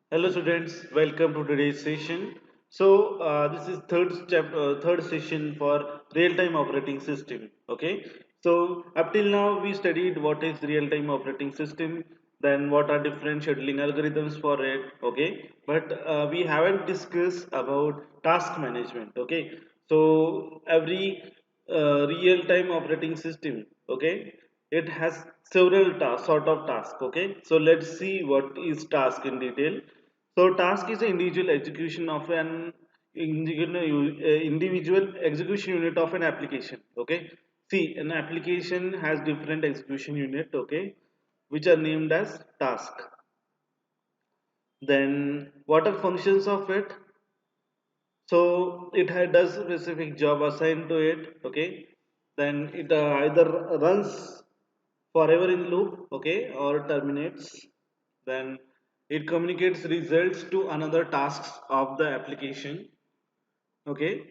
Hello students, welcome to today's session. This is third session for real-time operating system. Okay, so up till now we studied what is real-time operating system, then what are different scheduling algorithms for it. Okay, but we haven't discussed about task management. Okay, so every real-time operating system. Okay, it has several sort of tasks. Okay, so let's see what is task in detail. So task is the individual execution of an individual execution unit of an application. Okay. See, an application has different execution unit. Okay, which are named as task. Then what are functions of it? So it does specific job assigned to it. Okay. Then it either runs forever in loop. Okay, or terminates. Then it communicates results to another tasks of the application. Okay,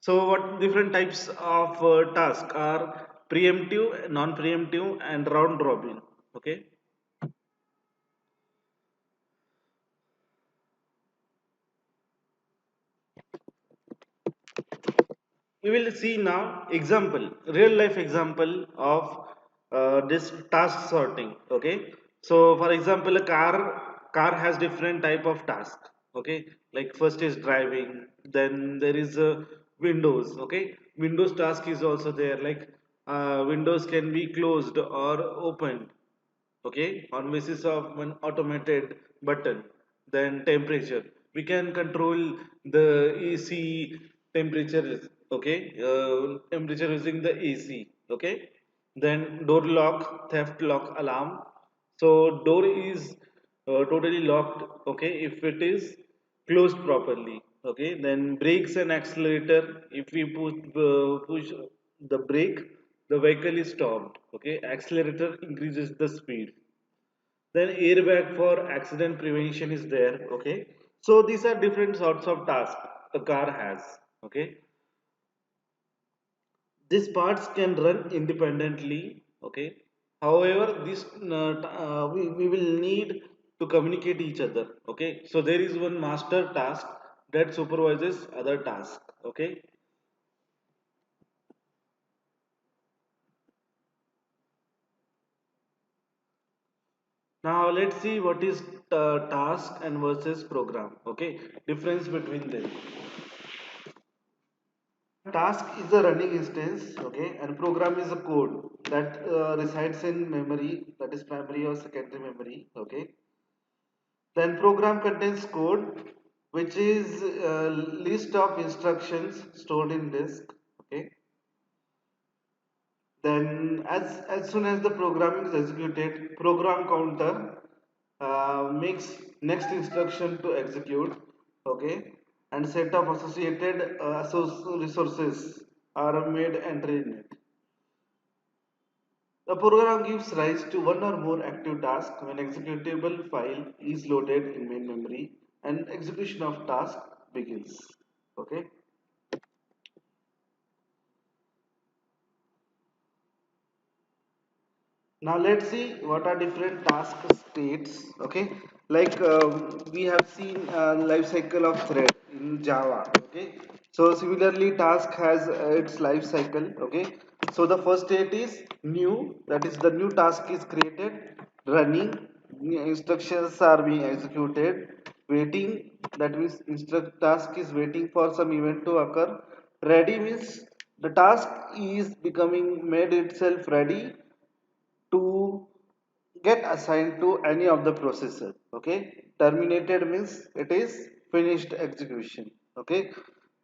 so what different types of task are preemptive, non-preemptive, and round robin. Okay, we will see now example, real life example of this task sorting. Okay, so for example, a car has different type of task. Okay, like first is driving, then there is a windows. Okay, windows task is also there, like windows can be closed or opened. Okay, on basis of one automated button. Then temperature, we can control the AC temperature. Okay, temperature using the AC. Okay, then door lock, theft lock alarm. So door is totally locked, okay, if it is closed properly. Okay, then brakes and accelerator, if we push the brake, the vehicle is stopped. Okay, accelerator increases the speed. Then airbag for accident prevention is there. Okay, so these are different sorts of tasks a car has. Okay, these parts can run independently. Okay, however this we will need to communicate each other. Okay, so there is one master task that supervises other tasks. Okay, now let's see what is task and versus program. Okay, difference between them. Task is a running instance, okay, and program is a code that resides in memory, that is primary or secondary memory, okay. Then program contains code, which is a list of instructions stored in disk, okay. Then as soon as the program is executed, program counter makes next instruction to execute. Okay, and set of associated resources are made entry in it. The program gives rise to one or more active tasks when executable file is loaded in main memory and execution of task begins. Okay. Now let's see what are different task states. Okay, like we have seen life cycle of thread in Java. Okay, so similarly task has its life cycle. Okay, so the first state is new, that is the new task is created, running, new instructions are being executed, waiting, that means instruct task is waiting for some event to occur, ready means the task is becoming made itself ready to get assigned to any of the processor. Okay, terminated means it is finished execution. Okay,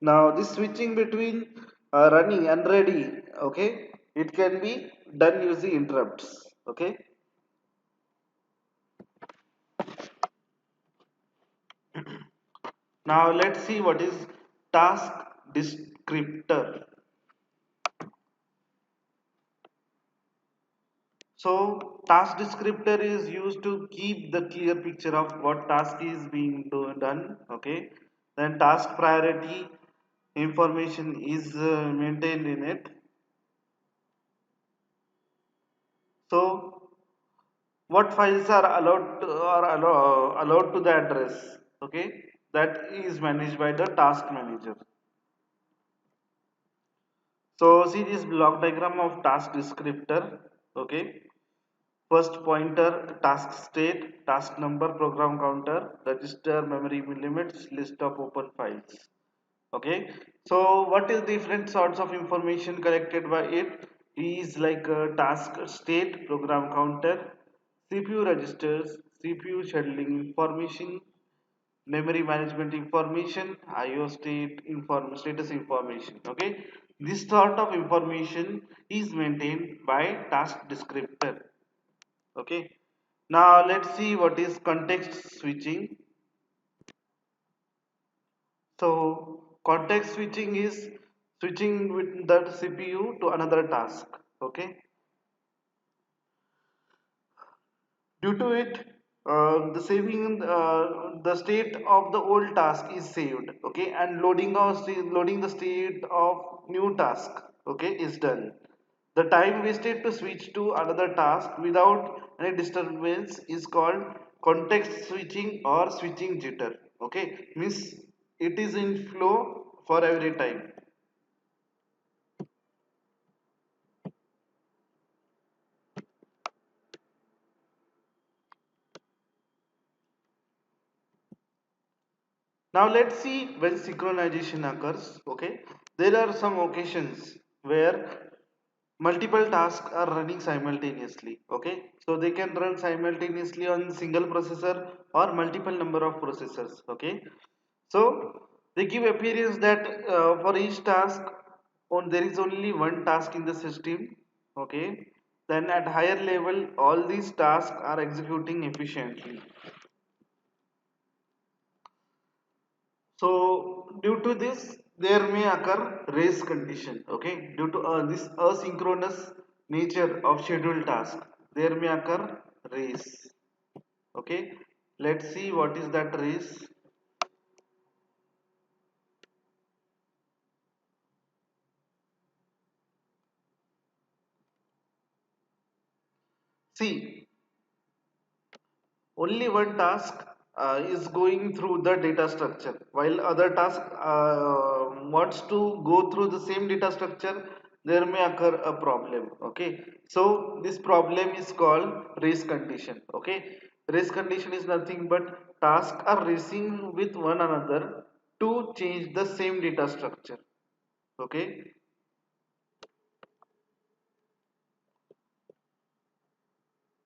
now this switching between running and ready, okay, it can be done using interrupts. Okay, now let's see what is task descriptor. So task descriptor is used to keep the clear picture of what task is being done. Okay. Then task priority information is maintained in it. So what files are allowed to the address, okay, that is managed by the task manager. So see this block diagram of task descriptor, okay. First pointer, task state, task number, program counter, register, memory limits, list of open files. Okay, so what is different sorts of information collected by it is like task state, program counter, CPU registers, CPU scheduling information, memory management information, IO state status information. Okay, this sort of information is maintained by task descriptor. Okay, now let's see what is context switching. So context switching is switching with that CPU to another task. Okay, due to it, the state of the old task is saved. Okay, and loading the state of new task. Okay, is done. The time wasted to switch to another task without any disturbance is called context switching or switching jitter. Okay, means it is in flow for every time. Now let's see when synchronization occurs. Okay, there are some occasions where multiple tasks are running simultaneously. Okay, so they can run simultaneously on single processor or multiple number of processors. Okay, so they give appearance that for each task, there is only one task in the system. Okay, then at higher level, all these tasks are executing efficiently. So due to this, there may occur race condition. Okay, due to this asynchronous nature of scheduled task, there may occur race. Okay, let's see what is that race. See, only one task is going through the data structure, while other task wants to go through the same data structure. There may occur a problem. Okay, so this problem is called race condition. Okay, race condition is nothing but tasks are racing with one another to change the same data structure. Okay,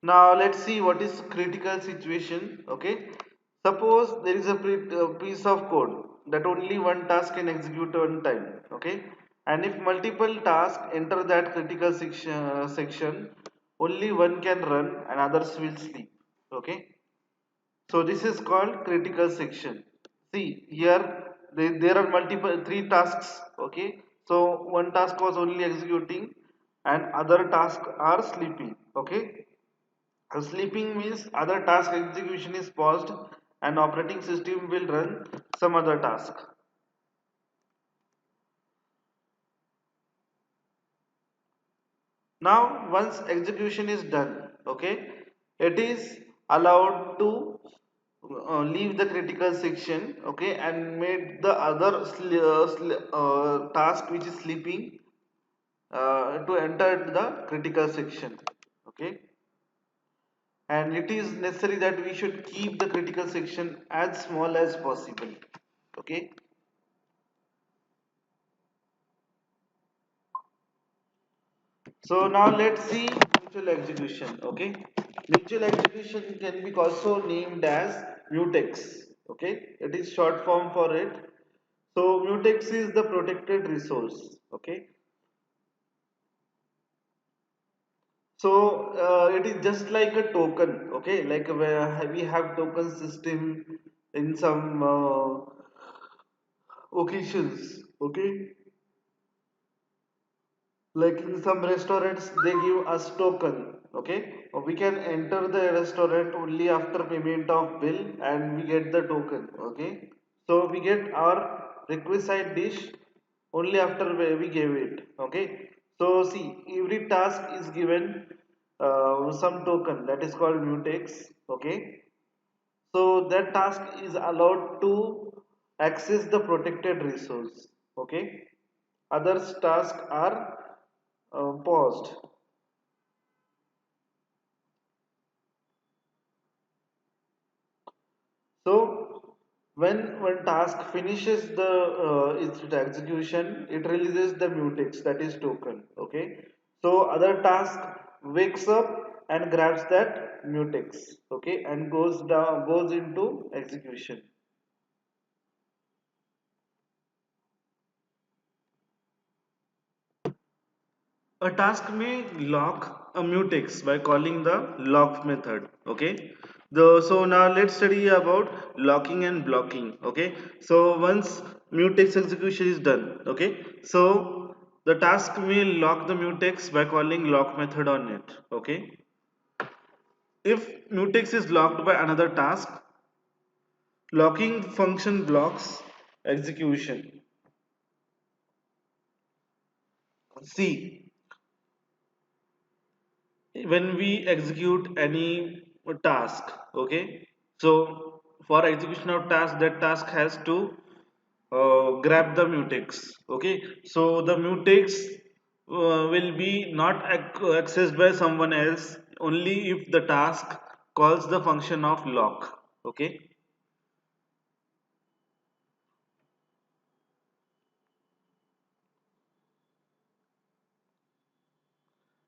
now let's see what is critical situation. Okay, suppose there is a piece of code that only one task can execute one time. Okay, and if multiple tasks enter that critical section, only one can run and others will sleep. Okay, so this is called critical section. See here, there are multiple three tasks. Okay, so one task was only executing and other tasks are sleeping. Okay, sleeping means other task execution is paused and operating system will run some other task. Now once execution is done, okay, it is allowed to leave the critical section, okay, and made the other task which is sleeping to enter the critical section. Okay, and it is necessary that we should keep the critical section as small as possible. Okay, so now let's see mutual execution. Okay, mutual execution can be also named as mutex. Okay, it is short form for it. So mutex is the protected resource. Okay, so it is just like a token. Okay, like where we have token system in some occasions. Okay, like in some restaurants they give us token. Okay, we can enter the restaurant only after payment of bill and we get the token. Okay, so we get our requisite dish only after we gave it. Okay, so see, every task is given some token that is called mutex. Okay, so that task is allowed to access the protected resource. Okay, others tasks are paused. So when one task finishes its execution, it releases the mutex, that is token. Okay. So other task wakes up and grabs that mutex. Okay, and goes into execution. A task may lock a mutex by calling the lock method. Okay. So now let's study about locking and blocking. Okay. So once mutex execution is done. Okay. So the task may lock the mutex by calling lock method on it. Okay. If mutex is locked by another task, locking function blocks execution. See, when we execute any task, okay, so for execution of task, that task has to grab the mutex. Okay, so the mutex will be not accessed by someone else only if the task calls the function of lock. Okay,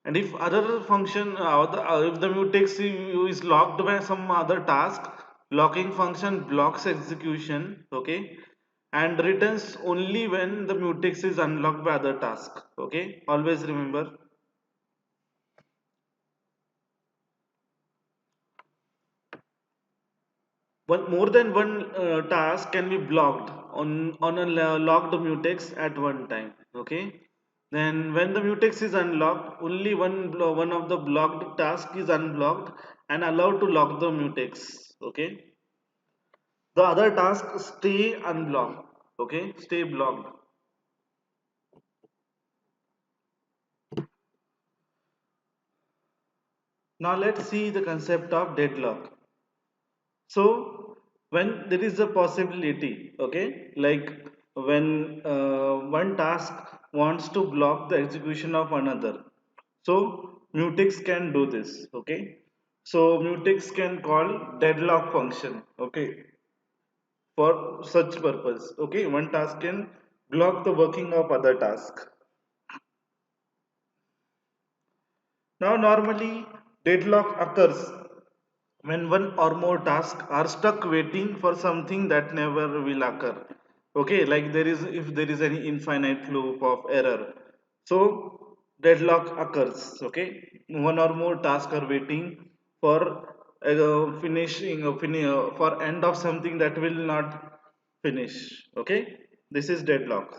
and if other function if the mutex is locked by some other task, locking function blocks execution. Okay, and returns only when the mutex is unlocked by other task. Okay, always remember. One more than one task can be blocked on a locked mutex at one time. Okay. Then when the mutex is unlocked, only one of the blocked task is unblocked and allowed to lock the mutex. Okay. The other tasks stay unblocked. Okay. Stay blocked. Now let's see the concept of deadlock. So when there is a possibility, okay, like when one task wants to block the execution of another, so mutex can do this. Okay, so mutex can call deadlock function. Okay, for such purpose. Okay, one task can block the working of other task. Now normally deadlock occurs when one or more tasks are stuck waiting for something that never will occur. Okay, like there is, if there is any infinite loop of error, so deadlock occurs. Okay, one or more tasks are waiting for for end of something that will not finish. Okay, this is deadlock.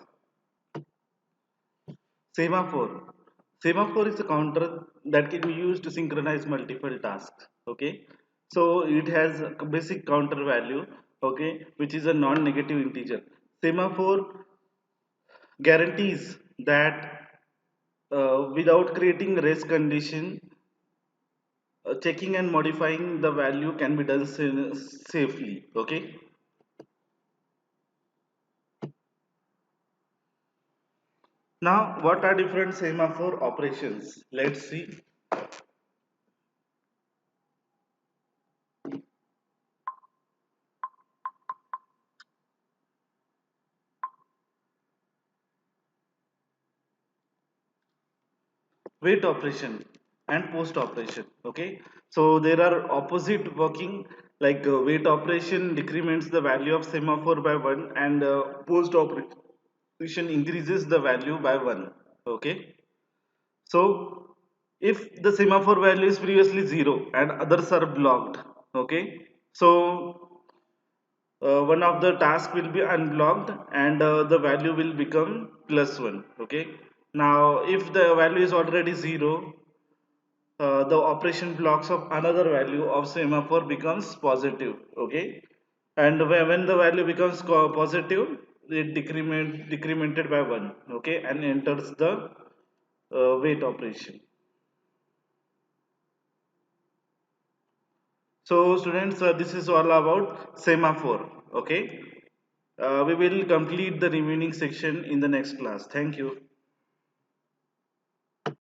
Semaphore. Semaphore is a counter that can be used to synchronize multiple tasks. Okay, so it has a basic counter value. Okay, which is a non-negative integer. Semaphore guarantees that without creating race condition, checking and modifying the value can be done safely. Okay. Now, what are different semaphore operations? Let's see. Wait operation and post operation. Okay, so there are opposite working, like wait operation decrements the value of semaphore by 1, and post operation increases the value by 1. Okay, so if the semaphore value is previously 0 and others are blocked, okay, so one of the task will be unblocked and the value will become plus 1. Okay, now if the value is already 0, the operation blocks of another value of semaphore becomes positive. Okay, and when the value becomes positive, it decremented by 1. Okay, and enters the wait operation. So students, this is all about semaphore. Okay, we will complete the remaining section in the next class. Thank you.